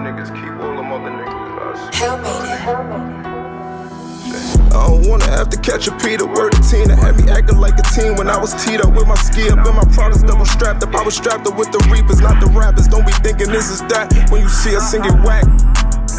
niggas keep all them other niggas. I don't wanna have to catch a Peter. Word to Tina, had me acting like a teen when I was teed up with my ski up and my products double strapped up. I was strapped up with the reapers, not the rappers. Don't be thinking this is that when you see us sing it whack.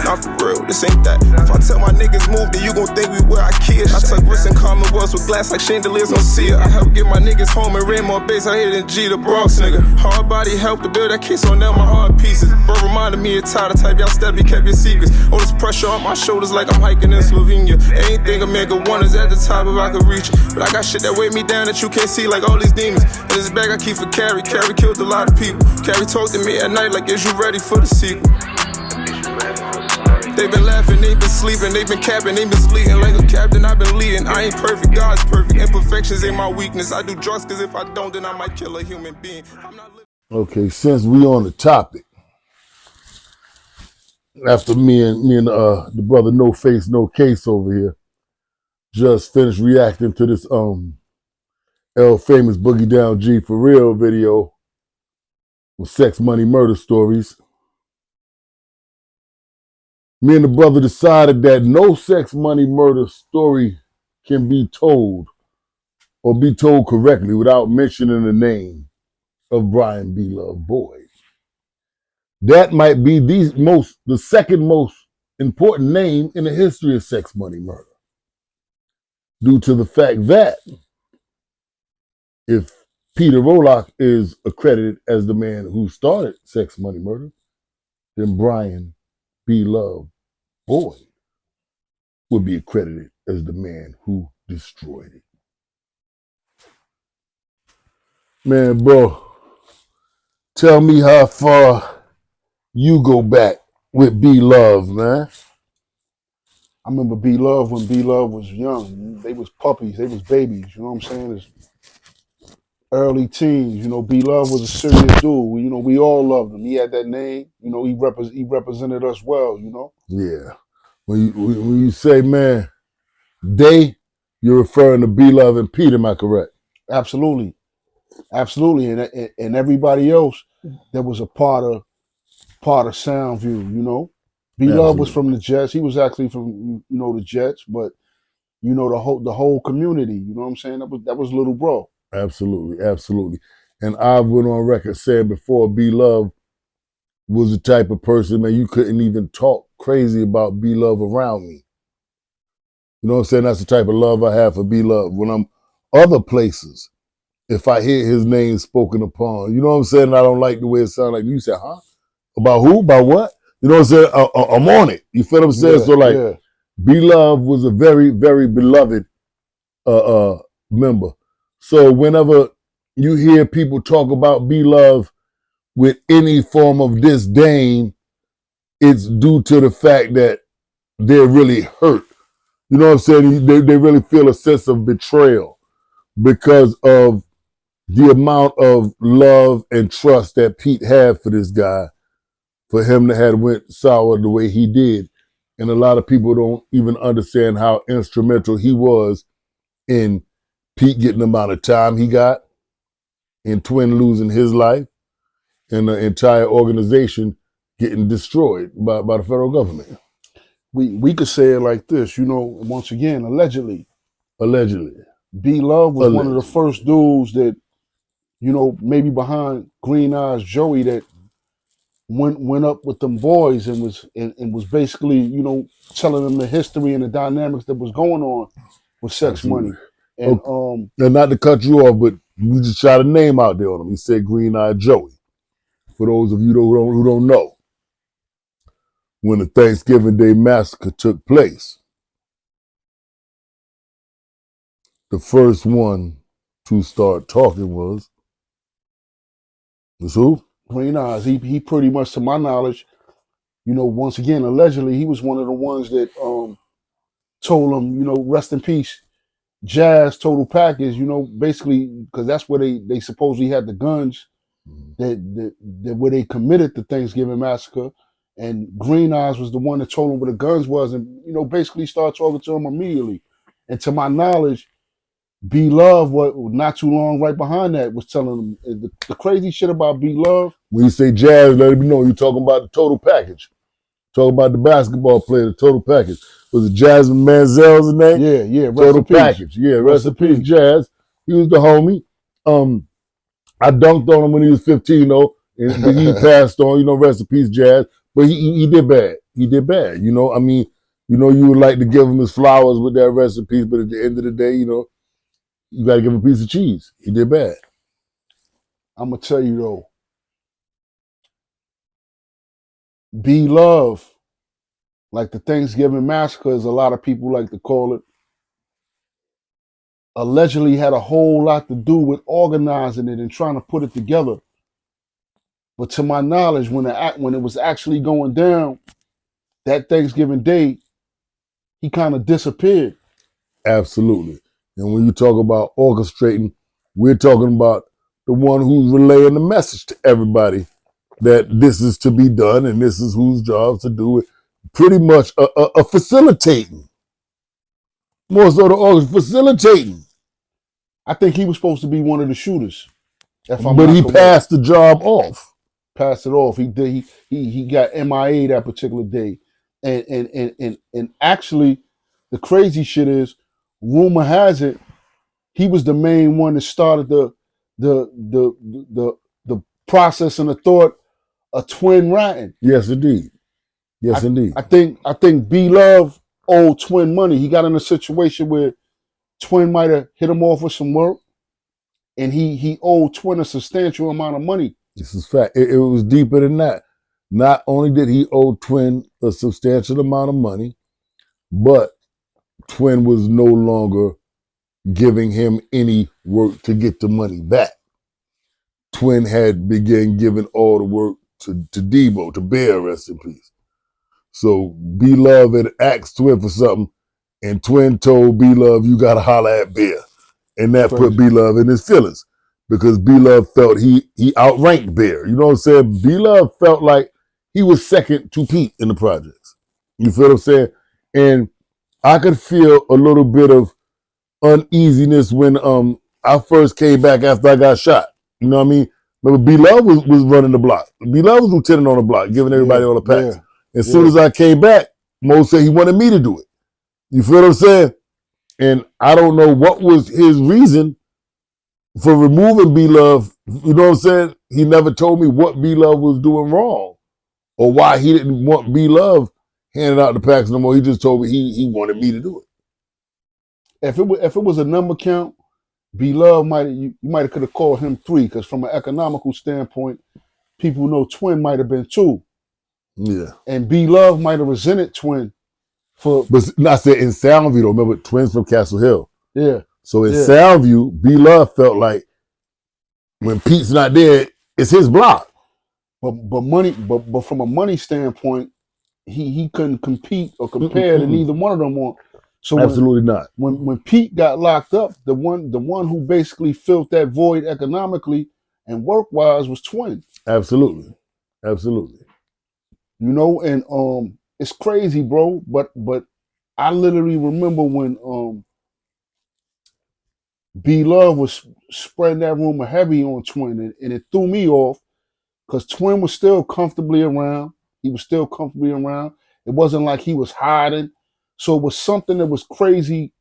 Not for real, this ain't that. If I tell my niggas move, then you gon' think we wear Ikea. I tuck wrists in Commonwealths with glass like chandeliers on Sia. I help get my niggas home and ran more bass. I hit in G, the Bronx nigga. Hard body help to build that case on them, my hard pieces. Bro reminded me of Tyler type, y'all steady kept your secrets. All this pressure on my shoulders like I'm hiking in Slovenia. Anything a man could want is at the top if I could reach it. But I got shit that weigh me down that you can't see like all these demons. In this bag I keep for Carrie. Carrie killed a lot of people. Carrie talked to me at night like, is you ready for the sequel? They been laughing, they been sleeping, they been capping, they been sleeping. Like a captain, I been leading. I ain't perfect, God's perfect. Imperfections ain't my weakness. I do drugs cause if I don't, then I might kill a human being. Okay, since we on the topic, after me and the brother No Face No Case over here just finished reacting to this L Famous Boogie Down G for Real video with sex, money, murder stories. Me and the brother decided that no sex, money, murder story can be told or be told correctly without mentioning the name of Brian B. Love Boyd. That might be the second most important name in the history of sex, money, murder. Due to the fact that if Peter Rolock is accredited as the man who started sex, money, murder, then Brian B. Love Boyd would be accredited as the man who destroyed it. Man, bro, tell me how far you go back with B Love, man. I remember B Love when B Love was young. They was puppies, they was babies, you know what I'm saying? It's early teens, you know, B Love was a serious dude. You know, we all loved him. He had that name, you know, he represented us well, you know? Yeah. When you say, man, they, you're referring to B Love and Pete, am I correct? Absolutely. Absolutely. And everybody else that was a part of Soundview, you know. B Love was from the Jets. He was actually from, you know, the Jets, but you know, the whole community, you know what I'm saying? That was little bro. Absolutely, absolutely. And I went on record saying before, B Love was the type of person, man, you couldn't even talk crazy about B Love around me. You know what I'm saying? That's the type of love I have for B Love. When I'm other places, if I hear his name spoken upon, you know what I'm saying? I don't like the way it sounds like you said, huh? About who? About what? You know what I'm saying? I'm on it. You feel what I'm saying? Yeah, so like, yeah. B Love was a very, very beloved member. So whenever you hear people talk about B Love with any form of disdain, it's due to the fact that they're really hurt. You know what I'm saying? They really feel a sense of betrayal because of the amount of love and trust that Pete had for this guy, for him to have went sour the way he did. And a lot of people don't even understand how instrumental he was in Pete getting the amount of time he got, in Twin losing his life, and the entire organization getting destroyed by the federal government. We could say it like this, you know, once again, allegedly. Allegedly. B Love was one of the first dudes that, you know, maybe behind Green Eyes Joey, that went up with them boys and was basically, you know, telling them the history and the dynamics that was going on with sex, Absolutely. money. And okay. And not to cut you off, but you just shot a name out there on him. He said Green Eyed Joey. For those of you who don't know, when the Thanksgiving Day Massacre took place, the first one to start talking was who? Green Eyes. He pretty much, to my knowledge, you know, once again, allegedly, he was one of the ones that told him, you know, rest in peace, Jazz, Total Package, you know, basically, because that's where they supposedly had the guns that where they committed the Thanksgiving Massacre. And Green Eyes was the one that told him where the guns was, and, you know, basically started talking to him immediately. And to my knowledge, B Love, what not too long right behind that, was telling him the crazy shit about B Love. When you say Jazz, let me know you're talking about the Total Package. Talk about the basketball player, the total package. Was it Jasmine Manzel's name? Yeah. Rest Total in peace. package. Yeah, rest in peace, Jazz. He was the homie. I dunked on him when he was 15, though, and he passed on. Rest in peace, Jazz. But he did bad. He did bad. I mean, you would like to give him his flowers with that rest in peace, but at the end of the day, you got to give him a piece of cheese. He did bad. I'm gonna tell you though, B Love, like the Thanksgiving Massacre, as a lot of people like to call it, allegedly had a whole lot to do with organizing it and trying to put it together. But to my knowledge, when it was actually going down, that Thanksgiving Day, he kind of disappeared. Absolutely. And when you talk about orchestrating, we're talking about the one who's relaying the message to everybody that this is to be done and this is whose job to do it. Pretty much a facilitating. More so the facilitating. I think he was supposed to be one of the shooters. But he passed the job off. Passed it off. He did. He got MIA that particular day, and actually, the crazy shit is, rumor has it, he was the main one that started the process and the thought of Twin ratting. Yes, indeed. Yes, indeed. I think B Love owed Twin money. He got in a situation where Twin might have hit him off with some work, and he owed Twin a substantial amount of money. This is fact. It was deeper than that. Not only did he owe Twin a substantial amount of money, but Twin was no longer giving him any work to get the money back. Twin had began giving all the work to Debo, to Bear, rest in peace. So B Love had asked Twin for something, and Twin told B Love, "You gotta holler at Bear," and that put B Love in his feelings because B Love felt he outranked Bear. You know what I'm saying? B Love felt like he was second to Pete in the projects. You feel what I'm saying? And I could feel a little bit of uneasiness when I first came back after I got shot. You know what I mean? Remember, B Love was running the block. B Love was lieutenant on the block, giving everybody all the packs. As soon as I came back, Mo said he wanted me to do it. You feel what I'm saying? And I don't know what was his reason for removing B Love. You know what I'm saying? He never told me what B Love was doing wrong or why he didn't want B Love handing out the packs no more. He just told me he wanted me to do it. If it was a number count, B Love you might have could have called him 3, because from an economical standpoint, people know Twin might have been 2. Yeah. And B Love might have resented Twin for. But I said in Soundview, though, remember, Twins from Castle Hill. Yeah. So in Soundview, B Love felt like when Pete's not there, it's his block. But from a money standpoint, he couldn't compete or compare to neither one of them on. So absolutely not. When Pete got locked up, the one who basically filled that void economically and work wise was Twin. Absolutely. You know, and it's crazy, bro. But I literally remember when B Love was spreading that rumor heavy on Twin, and it threw me off because Twin was still comfortably around. He was still comfortably around. It wasn't like he was hiding. So it was something that was crazy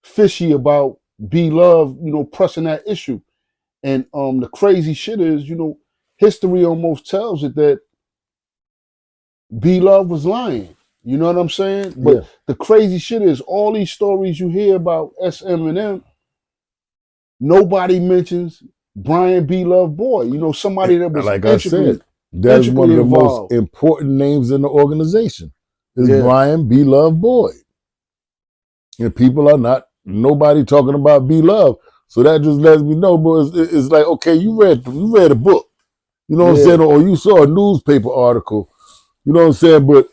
fishy about B Love, pressing that issue. And the crazy shit is, history almost tells it that B Love was lying. You know what I'm saying? But the crazy shit is all these stories you hear about SM&M, nobody mentions Brian B Love Boy. Somebody that was like I said, that's one of the most important names in the organization. Is Brian B Love Boyd. And people are nobody talking about B Love. So that just lets me know, bro, it's like, okay, you read a book. You know what I'm saying? Or you saw a newspaper article. You know what I'm saying? But,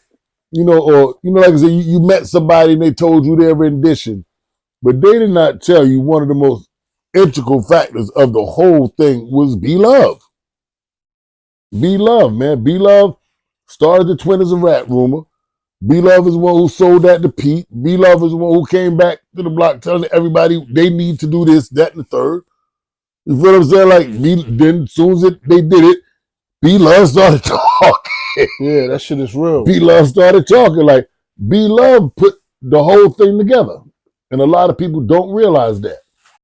like I said, you met somebody and they told you their rendition. But they did not tell you one of the most integral factors of the whole thing was B Love. B Love, man. B Love started the Twin as a rap rumor. B Love is the one who sold that to Pete. B Love is the one who came back to the block telling everybody they need to do this, that, and the third. You feel what I'm saying? Like, then as soon as they did it, B Love started talking. Yeah, that shit is real. B Love started talking. Like, B Love put the whole thing together. And a lot of people don't realize that.